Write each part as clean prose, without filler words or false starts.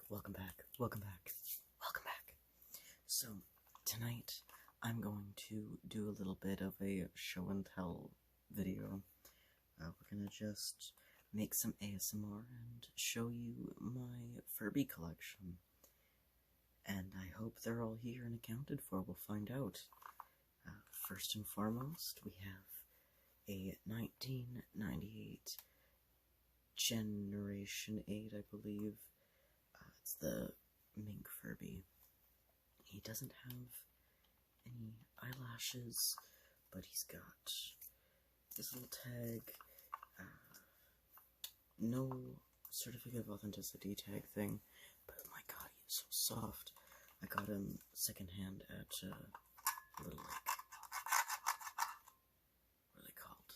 Welcome back. Welcome back. Welcome back. So, tonight I'm going to do a little bit of a show and tell video. We're gonna just make some ASMR and show you my Furby collection. And I hope they're all here and accounted for. We'll find out. First and foremost, we have a 1998 Generation 8, I believe. It's the mink Furby. He doesn't have any eyelashes, but he's got this little tag. No certificate of authenticity tag thing, but my god, he is so soft. I got him secondhand at a little, what are they called?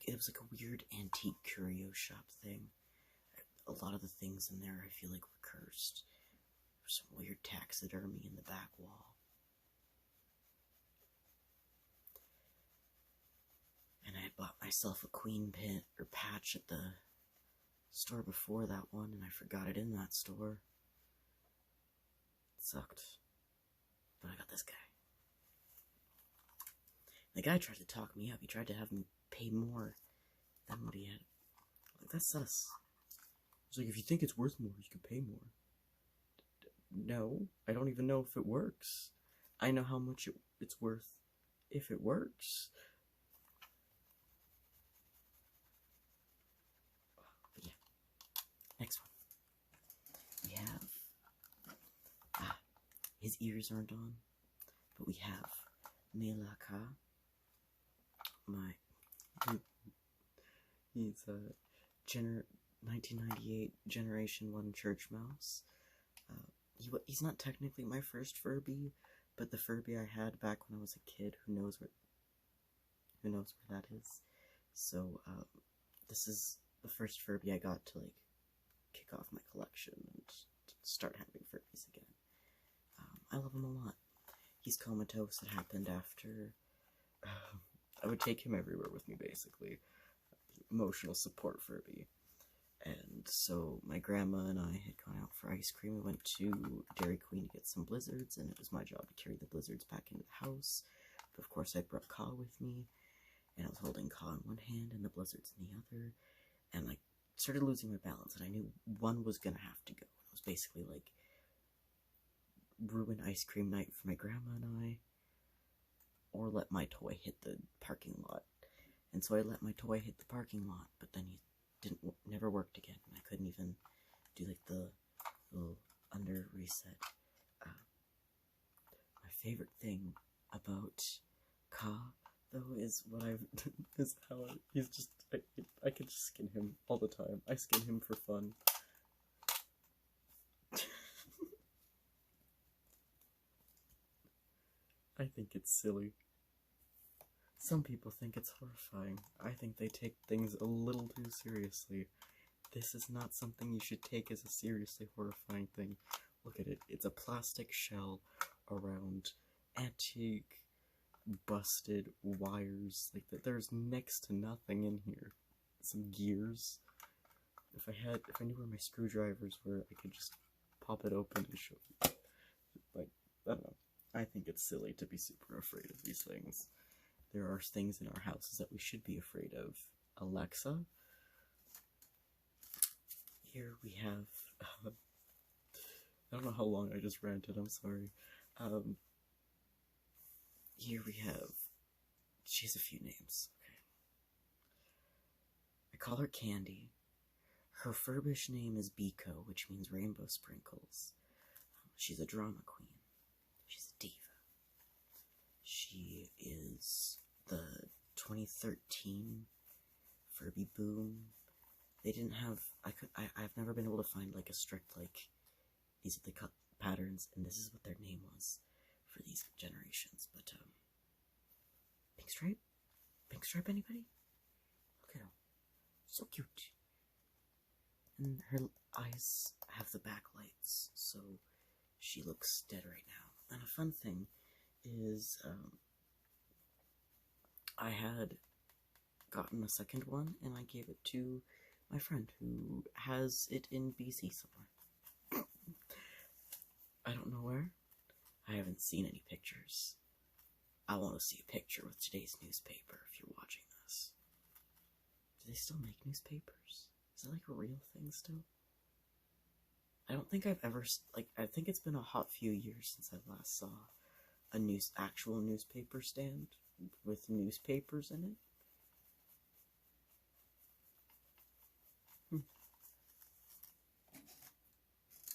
It was like a weird antique curio shop thing. A lot of the things in there I feel like were cursed. There's some weird taxidermy in the back wall. And I had bought myself a queen pin or patch at the store before that one, and I forgot it in that store. It sucked. But I got this guy. The guy tried to talk me up. He tried to have me pay more than what he had. Like, that's sus. It's like, if you think it's worth more, you can pay more. No, I don't even know if it works. I know how much it's worth if it works. But yeah, next one. We have, his ears aren't on, but we have Melaka. He's a 1998 Generation 1 church mouse. He's not technically my first Furby, but the Furby I had back when I was a kid, who knows where that is. So, this is the first Furby I got to, kick off my collection and start having Furbies again. I love him a lot. He's comatose. It happened after, I would take him everywhere with me, basically. Emotional support Furby. And so my grandma and I had gone out for ice cream. We went to Dairy Queen to get some blizzards, and it was my job to carry the blizzards back into the house. But of course I brought Ka with me, and I was holding Ka in one hand and the blizzards in the other, and started losing my balance, and I knew one was gonna have to go. It was basically ruin ice cream night for my grandma and I, or let my toy hit the parking lot. And so I let my toy hit the parking lot, but then he never worked again, and I couldn't even do the little under reset. My favorite thing about Ka, though, is he's just, I can just skin him all the time. I skin him for fun. I think it's silly. Some people think it's horrifying. I think they take things a little too seriously. This is not something you should take as a seriously horrifying thing. Look at it. It's a plastic shell around antique, busted wires. There's next to nothing in here. Some gears. If I knew where my screwdrivers were, I could just pop it open and show you. I don't know. I think it's silly to be super afraid of these things. There are things in our houses that we should be afraid of. Alexa. Here we have, I don't know how long I just ranted, I'm sorry. Here we have, she has a few names, okay. I call her Candy. Her Furbish name is Biko, which means rainbow sprinkles. She's a drama queen. She's a diva. She is the 2013 Furby boom. They didn't have, I've never been able to find a strict, these are the cut patterns, and this is what their name was for these generations. But, Pink Stripe? Pink Stripe, anybody? Look at her. So cute. And her eyes have the backlights, so she looks dead right now. And a fun thing is, I had gotten a second one, and I gave it to my friend who has it in BC somewhere. I don't know where. I haven't seen any pictures. I want to see a picture with today's newspaper if you're watching this. Do they still make newspapers? Is that like a real thing still? I don't think I've ever, I think it's been a hot few years since I last saw a actual newspaper stand with newspapers in it.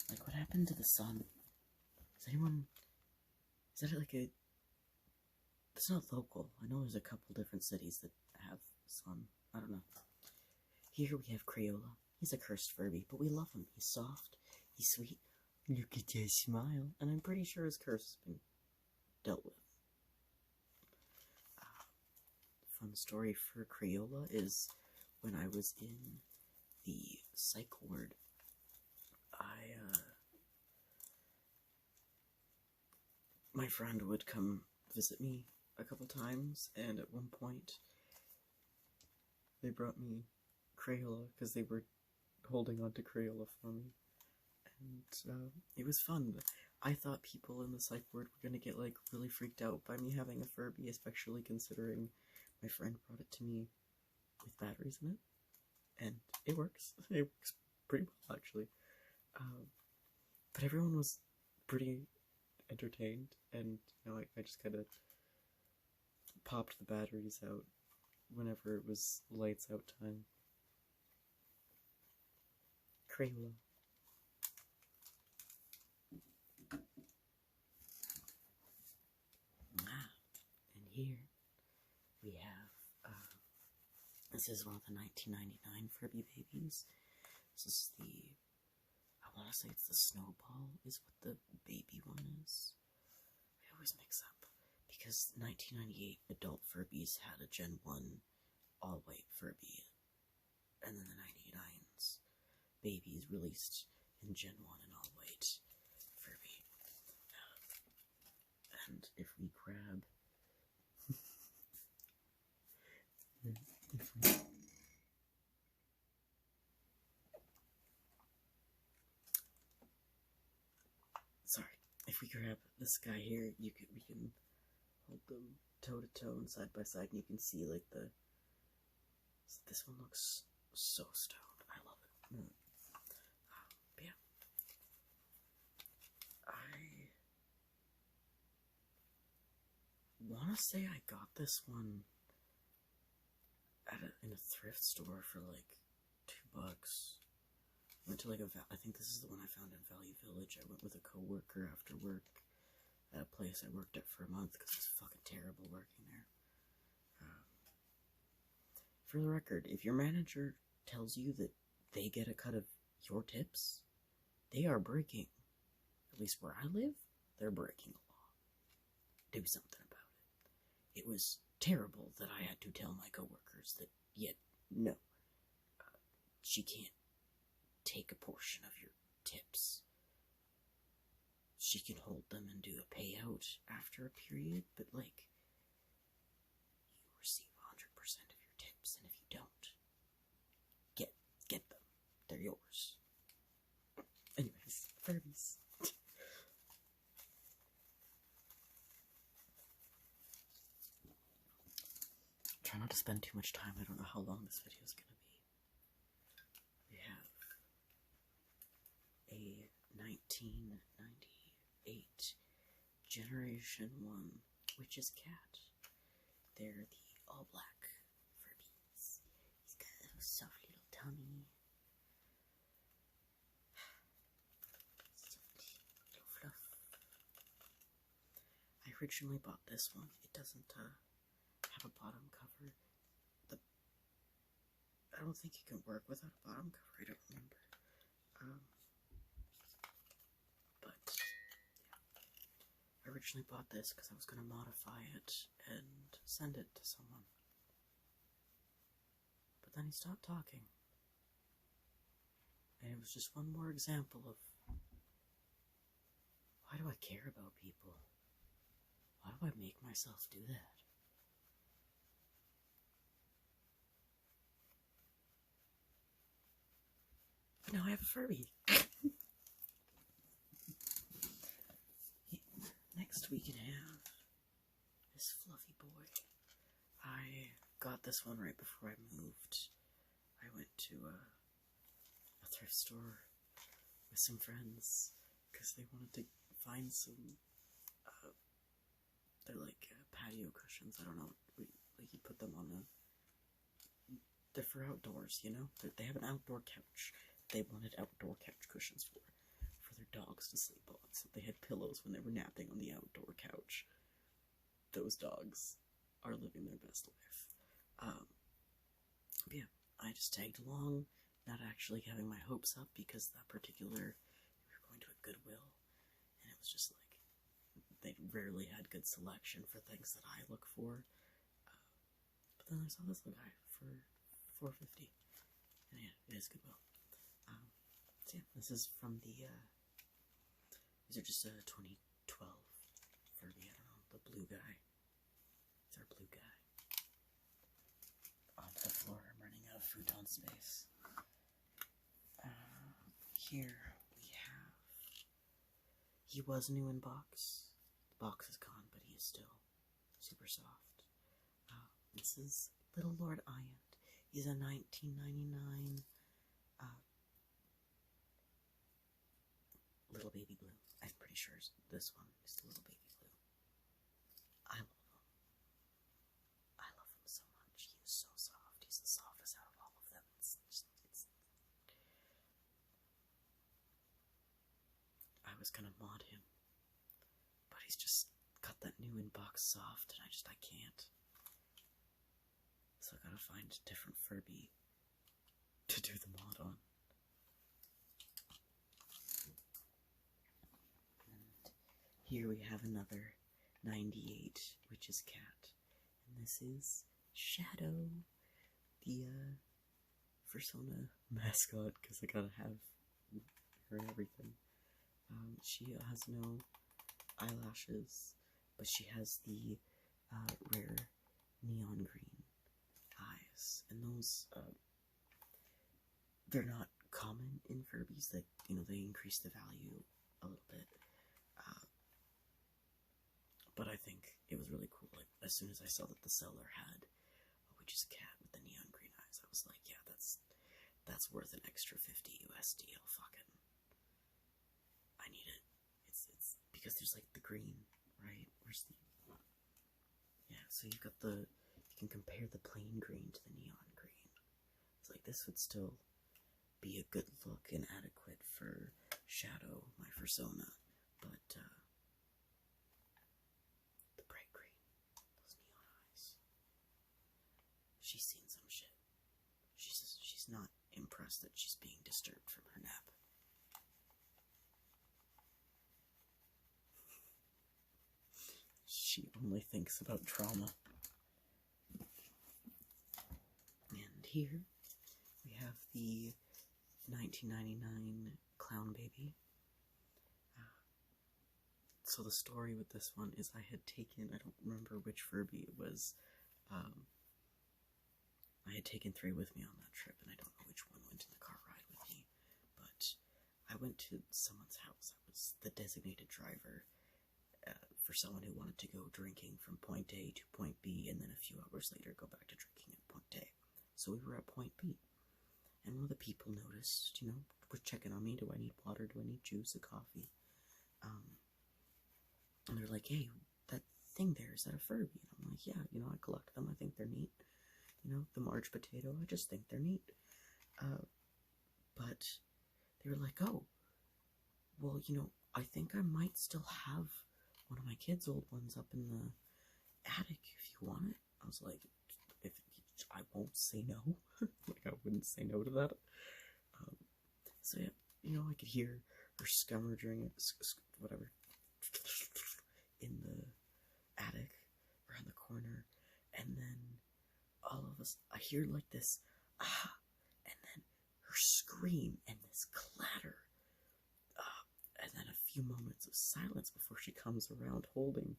Like, what happened to the sun? Is that like a, it's not local. I know there's a couple different cities that have sun. I don't know. Here we have Crayola. He's a cursed Furby, but we love him. He's soft. He's sweet. Look at his smile. And I'm pretty sure his curse has been dealt with. Fun story for Crayola is when I was in the psych ward, my friend would come visit me a couple times, and at one point they brought me Crayola because they were holding on to Crayola for me, and it was fun. I thought people in the psych ward were gonna get like really freaked out by me having a Furby, especially considering my friend brought it to me with batteries in it, and it works. It works pretty well, actually. But everyone was pretty entertained, and you know, I just kind of popped the batteries out whenever it was lights out time. Crayola. And here we have, this is one of the 1999 Furby babies. This is I want to say it's the Snowball is what the baby one is. I always mix up, because 1998 adult Furbies had a Gen 1 all-white Furby, and then the 99's babies released in Gen 1 and all-white Furby. And if we grab... If we grab this guy here, we can hold them toe to toe and side by side, and you can see like this one looks so stoned. I love it. But yeah, I want to say I got this one in a thrift store for like $2. Went to like I think this is the one I found in Valley Village. I went with a coworker after work at a place I worked at for a month because it's fucking terrible working there. For the record, if your manager tells you that they get a cut of your tips, they are breaking. At least where I live, they're breaking the law. Do something about it. It was terrible that I had to tell my coworkers that, no, she can't take a portion of your tips. She can hold them and do a payout after a period, but like, you receive 100% of your tips, and if you don't, get them. They're yours. Anyways, Furbys. Try not to spend too much time. I don't know how long this video is gonna be. We have a 1998 Generation 1 Witch's Cat. They're the all-black Furbys. He's got a little soft little tummy. Soft little fluff. I originally bought this one. It doesn't have a bottom cover. I don't think you can work without a bottom cover. I don't remember. But yeah, I originally bought this because I was going to modify it and send it to someone. But then he stopped talking. And it was just one more example of, why do I care about people? Why do I make myself do that? But now I have a Furby. this one right before I moved. I went to a thrift store with some friends because they wanted to find some. They're like patio cushions. I don't know. Like you put them on the. They're for outdoors, you know. They have an outdoor couch. They wanted outdoor couch cushions for their dogs to sleep on. So they had pillows when they were napping on the outdoor couch. Those dogs are living their best life. But yeah, I just tagged along, not actually having my hopes up because that particular, we were going to a Goodwill, and it was just like, they rarely had good selection for things that I look for. But then I saw this little guy for $4.50, and yeah, it is Goodwill. So yeah, this is from the, these are just a 2012 Furby, I don't know, the blue guy. It's our blue guy. On the floor, I'm running out of futon space. Here we have, he was new in box. The box is gone, but he is still super soft. This is Little Lord Iant. He's a 1999 Little Baby Blue. I'm pretty sure this one is Little Baby Blue. I love him. I love him so much. He is so soft. He's the softest out of all of them. I was gonna mod him, but he's just got that new in-box soft, and I can't. So I gotta find a different Furby to do the mod on. And here we have another 98, which is Cat. And this is Shadow, the Persona mascot, because I gotta have her and everything. She has no eyelashes, but she has the rare neon green eyes, and those they're not common in Furbies. That, you know, they increase the value a little bit, but I think it was really cool. Like, as soon as I saw that the seller had which is Cat with the neon green eyes, I was like, yeah, that's worth an extra 50 USD. I need it. It's because there's like the green, right? Where's the, yeah, so you've got you can compare the plain green to the neon green. It's like, this would still be a good look and adequate for Shadow, my persona, but the bright green, those neon eyes. She's seen some shit. She's not impressed that she's being disturbed from her nap. She only thinks about trauma. And here we have the 1999 Clown Baby. So the story with this one is I had taken, I don't remember which Furby it was, I had taken 3 with me on that trip, and I don't know which one went in the car ride with me, but I went to someone's house. I was the designated driver for someone who wanted to go drinking from point A to point B, and then a few hours later go back to drinking at point A. So we were at point B, and one of the people noticed, you know, was checking on me. Do I need water? Do I need juice? A coffee? And they're like, hey, that thing there, is that a Furby? And I'm like, yeah, you know, I collect them. I think they're neat. You know, the Marge potato, I just think they're neat. But they were like, oh, well, you know, I think I might still have one of my kids' old ones up in the attic if you want it. I was like, if I won't say no. Like, I wouldn't say no to that. So yeah, you know, I could hear her scavenging, whatever, in the attic around the corner, and then all of us, I hear like this, and then her scream and this clatter, and then a few moments of silence before she comes around holding.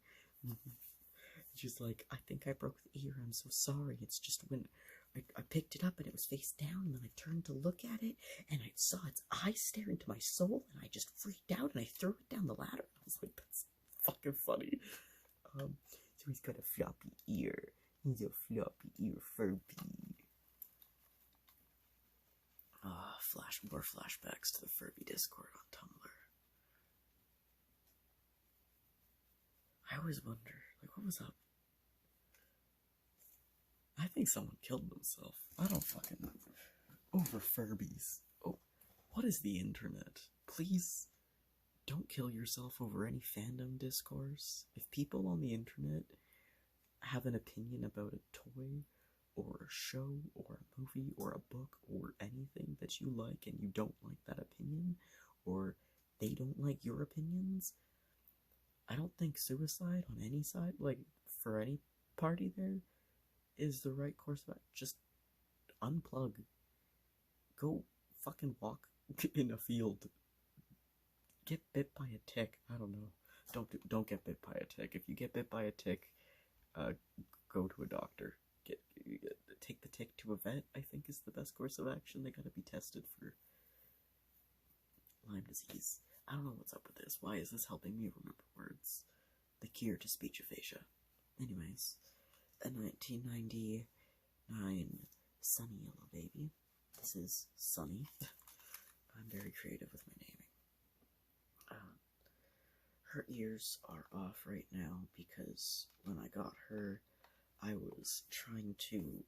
She's like, I think I broke the ear, I'm so sorry. It's just when I picked it up and it was face down, and then I turned to look at it, and I saw its eyes stare into my soul, and I just freaked out, and I threw it down the ladder. And I was like, that's fucking funny. So he's got a floppy ear, He's a floppy ear Furby. More flashbacks to the Furby Discord on Tumblr. I always wonder, like, what was up? I think someone killed themselves. I don't fucking know. Over Furbys. Oh, what is the internet? Please don't kill yourself over any fandom discourse. If people on the internet have an opinion about a toy or a show or a movie or a book or anything that you like and you don't like that opinion, or they don't like your opinions, I don't think suicide on any side, like for any party there, is the right course of action. Just unplug. Go fucking walk in a field. Get bit by a tick. I don't know. Don't get bit by a tick. If you get bit by a tick, go to a doctor. Take the tick to a vet, I think, is the best course of action. They gotta be tested for Lyme disease. I don't know what's up with this. Why is this helping me remember words? The cure to speech aphasia. Anyways, a 1999 Sunny Yellow Baby. This is Sunny. I'm very creative with my naming. Her ears are off right now because when I got her, I was trying to...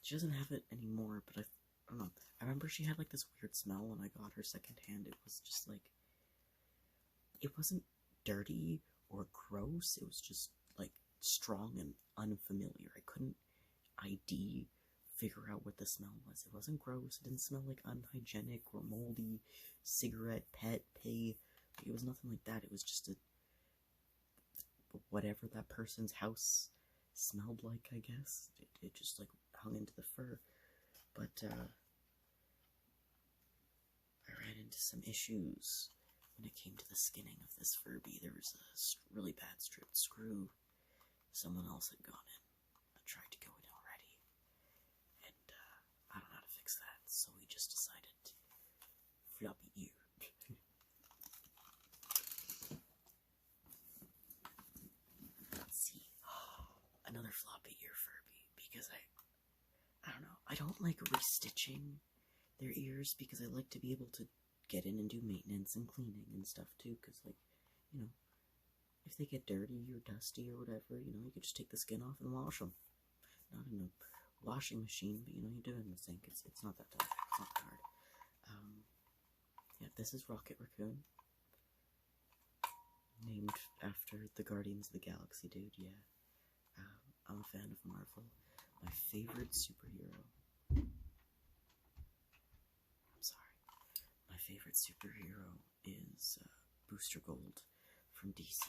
she doesn't have it anymore, but I don't know. I remember she had like this weird smell when I got her secondhand. It was just like... it wasn't dirty or gross. It was just like strong and unfamiliar. I couldn't figure out what the smell was. It wasn't gross. It didn't smell like unhygienic or moldy, cigarette, pet, pay. It was nothing like that. It was just whatever that person's house smelled like, I guess. It just like hung into the fur. But I ran into some issues when it came to the skinning of this Furby. There was a really bad stripped screw. Someone else had gone in and tried to go in already. And I don't know how to fix that, so we just decided floppy ear. Let's see. Another floppy ear Furby, because I don't know. I don't like restitching their ears because I like to be able to get in and do maintenance and cleaning and stuff too, because, like, you know, if they get dirty or dusty or whatever, you know, you could just take the skin off and wash them. Not in a washing machine, but, you know, you do it in the sink. It's not that tough. It's not hard. Yeah, this is Rocket Raccoon. Named after the Guardians of the Galaxy dude, yeah. I'm a fan of Marvel. My favorite superhero... I'm sorry. My favorite superhero is Booster Gold from DC.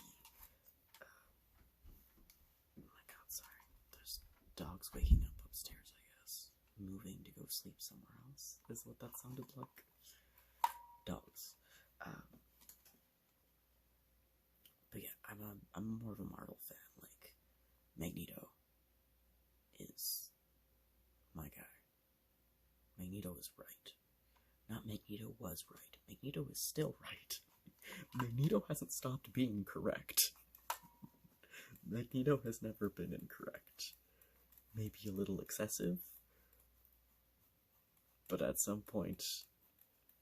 Oh my god, sorry. There's dogs waking up upstairs, I guess. Moving to go sleep somewhere else is what that sounded like. Dogs. But yeah, I'm more of a Marvel fan. Like, Magneto is my guy. Magneto is right. Not Magneto was right. Magneto is still right. Magneto hasn't stopped being correct. Magneto has never been incorrect. Maybe a little excessive, but at some point,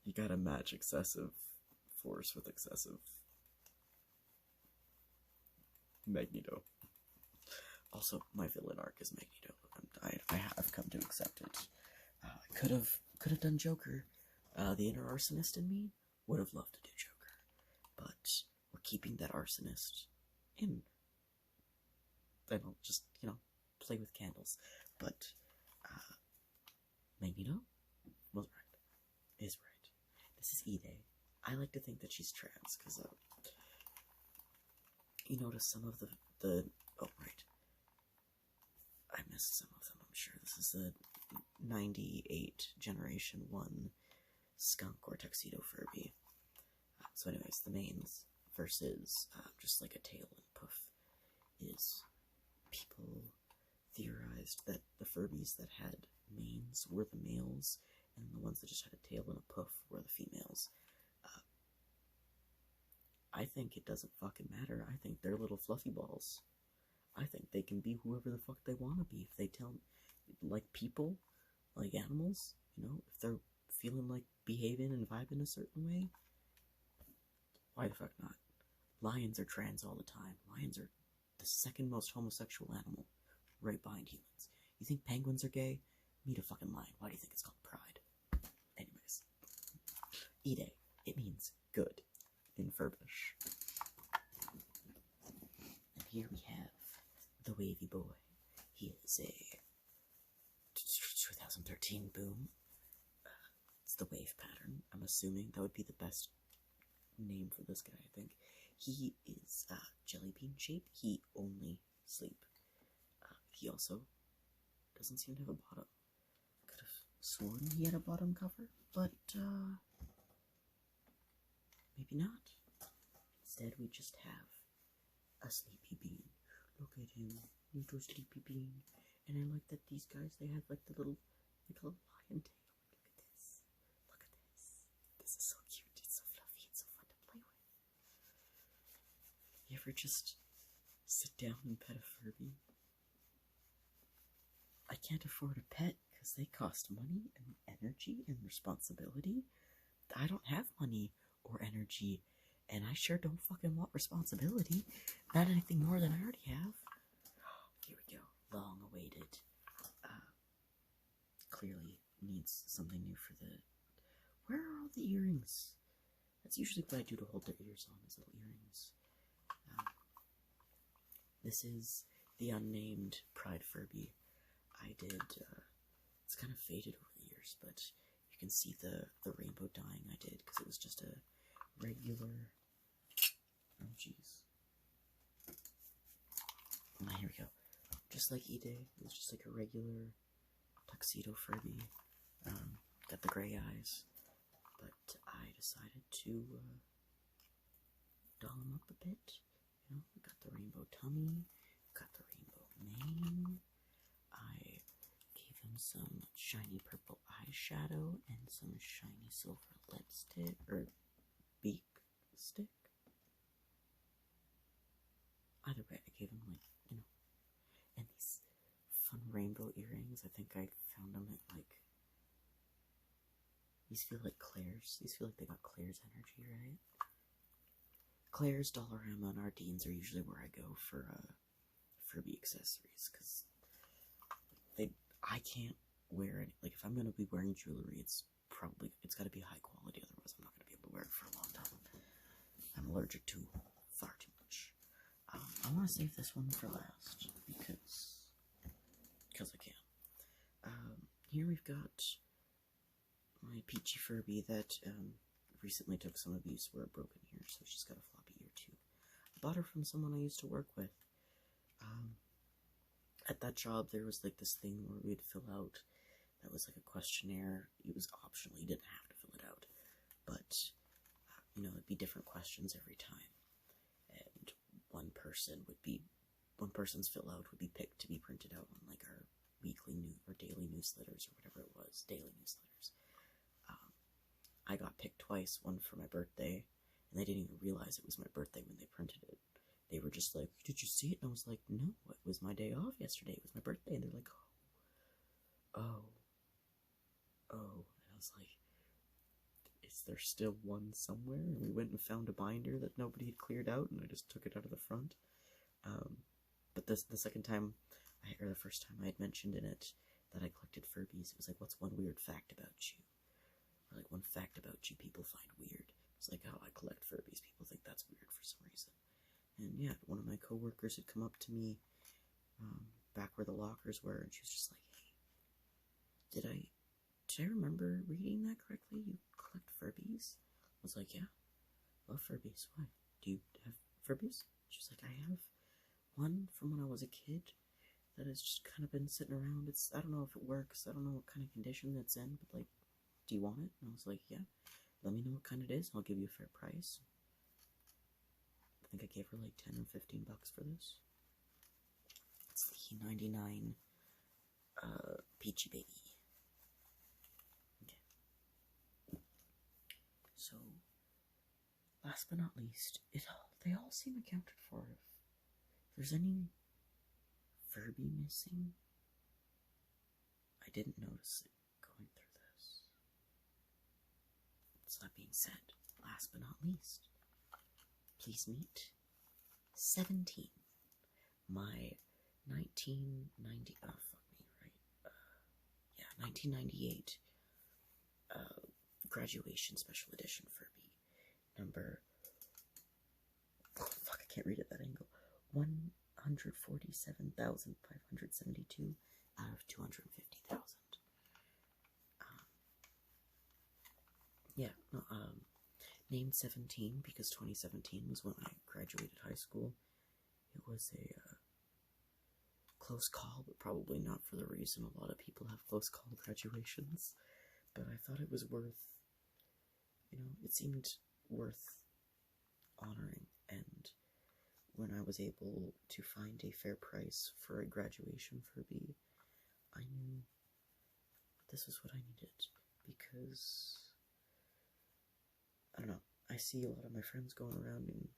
you gotta match excessive force with excessive Magneto. Also, my villain arc is Magneto. I have come to accept it. I could have done Joker. The inner arsonist in me would have loved to do Joker, but we're keeping that arsonist in. Then I'll just, you know, play with candles. But Magneto was right. Is right. This is Ide. I like to think that she's trans because you notice some of the oh right. I missed some of them, I'm sure. This is the 98 Generation 1 skunk or tuxedo Furby. So anyways, the mains versus just like a tail and poof is people theorized that the Furbies that had manes were the males and the ones that just had a tail and a poof were the females. I think it doesn't fucking matter. I think they're little fluffy balls. I think they can be whoever the fuck they want to be. If they tell, like people, like animals, if they're feeling like behaving and vibing a certain way, why the fuck not? Lions are trans all the time. Lions are the second most homosexual animal, right behind humans. You think penguins are gay? Meet a fucking lion. Why do you think it's called pride? Anyways, Ide. It means good in Furbish. And here we have the wavy boy. He is a 2013 boom. It's the wave pattern. I'm assuming that would be the best name for this guy, I think. He is jelly bean shaped. He only sleep. He also doesn't seem to have a bottom. Could have sworn he had a bottom cover, but maybe not. Instead, we just have a sleepy bean. Look at him, little sleepy bean. And I like that these guys, they have like the little, like a little lion tail. Look at this. Look at this. This is so cute. It's so fluffy. It's so fun to play with. You ever just sit down and pet a Furby? I can't afford a pet because they cost money and energy and responsibility. I don't have money or energy, and I sure don't fucking want responsibility. Not anything more than I already have. Here we go. Long awaited. Clearly needs something new for the... Where are all the earrings? That's usually what I do to hold their ears on, is little earrings. This is the unnamed Pride Furby. I did, it's kind of faded over the years, but you can see the rainbow dyeing I did, because it was just a regular, oh jeez. Here we go. Just like Ide, it was just like a regular tuxedo Furby. Got the gray eyes, but I decided to doll him up a bit. We got the rainbow tummy, got the rainbow mane. I gave him some shiny purple eyeshadow and some shiny silver lipstick, or beak stick. Either way, I gave him and these fun rainbow earrings. I think I found them at these feel like Claire's. These feel like they got Claire's energy, right? Claire's, Dollarama, and Ardene's are usually where I go for Furby accessories, because I can't wear it. Like, if I'm gonna be wearing jewelry, it's gotta be high quality, otherwise I'm not gonna be able to wear it for a long time. I'm allergic to far too much. I want to save this one for last, because I can. Here we've got my peachy Furby that recently took some abuse for a broken ear, so she's got a floppy ear too. I bought her from someone I used to work with. At that job, there was like this thing where we'd fill out, that was like a questionnaire. It was optional, you didn't have to fill it out, but it'd be different questions every time, and one person's fill out would be picked to be printed out on like our weekly or daily newsletters, or whatever it was, daily newsletters. I got picked twice, one for my birthday, and they didn't even realize it was my birthday when they printed it. They were just like, "Did you see it?" And I was like, "No, it was my day off yesterday. It was my birthday." And they're like, oh. And I was like, is there still one somewhere? And we went and found a binder that nobody had cleared out, and I just took it out of the front. But the second time, or the first time I had mentioned in it that I collected Furbies, it was like, what's one weird fact about you? Or like, one fact about you people find weird. It's like, oh, I collect Furbies. People think that's weird for some reason. And yeah, one of my coworkers had come up to me back where the lockers were, and she was just like, hey, did I remember reading that correctly? You collect Furbys? I was like, yeah, love Furbys. Why? Do you have Furbys? She was like, I have one from when I was a kid that has just kind of been sitting around. I don't know if it works. I don't know what kind of condition it's in, but like, do you want it? And I was like, yeah, let me know what kind it is, and I'll give you a fair price. I think I gave her like 10 or 15 bucks for this. It's the 99 Peachy Baby. Okay. So, last but not least, they all seem accounted for. If there's any Furby missing? I didn't notice it going through this. So that being said, last but not least, please meet 17. My 1990, oh fuck me, right? 1998 graduation special edition Furby. Number, oh fuck, I can't read at that angle. 147,572 out of 250,000. Named 17 because 2017 was when I graduated high school. It was a close call, but probably not for the reason a lot of people have close call graduations. But I thought it was worth, it seemed worth honoring. And when I was able to find a fair price for a graduation Furby, I knew this was what I needed, because I don't know, I see a lot of my friends going around and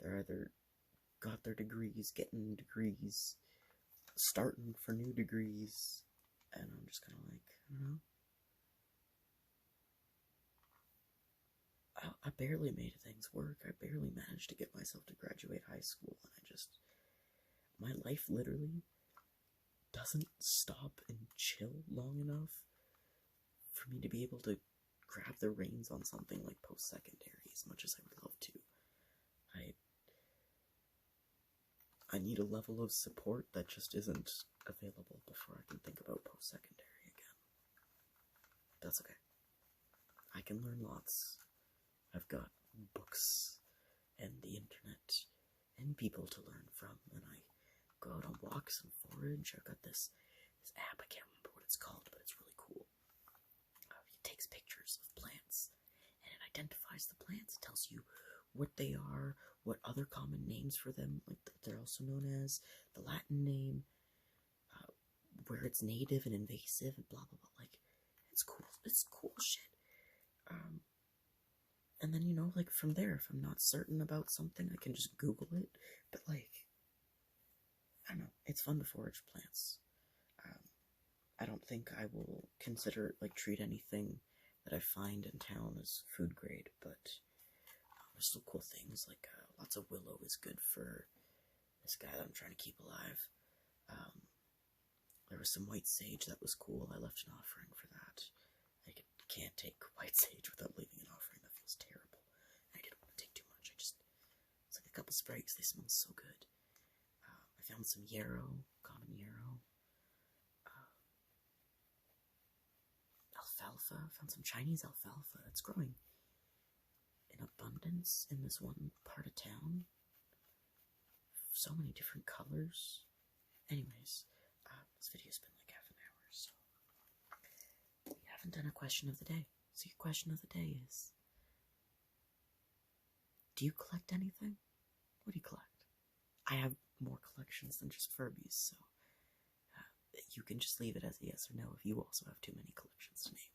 they're either got their degrees, getting degrees, starting for new degrees, and I'm just kind of like, I don't know. I barely made things work. I barely managed to get myself to graduate high school, and my life literally doesn't stop and chill long enough for me to be able to grab the reins on something like post-secondary as much as I would love to. I need a level of support that just isn't available before I can think about post-secondary again. That's okay. I can learn lots. I've got books and the internet and people to learn from, and I go out on walks and forage. I've got this app, I can't remember what it's called, but it's really cool. It takes pictures of plants, and it identifies the plants. It tells you what they are, what other common names for them, like they're also known as, the Latin name, where it's native and invasive, and blah blah blah. Like, it's cool shit. And then, like, from there, if I'm not certain about something, I can just Google it. But, like, I don't know, it's fun to forage plants. I don't think I will treat anything that I find in town as food grade, but there's still cool things, like, lots of willow is good for this guy that I'm trying to keep alive. There was some white sage that was cool. I left an offering for that. I can't take white sage without leaving an offering. That feels terrible. I didn't want to take too much. It's like a couple sprigs. They smell so good. I found some yarrow, common yarrow. Alfalfa. I found some Chinese alfalfa. It's growing in abundance in this one part of town. So many different colors. Anyways, this video's been like half an hour, so we haven't done a question of the day. So your question of the day is, do you collect anything? What do you collect? I have more collections than just Furbys, so you can just leave it as a yes or no if you also have too many collections to name.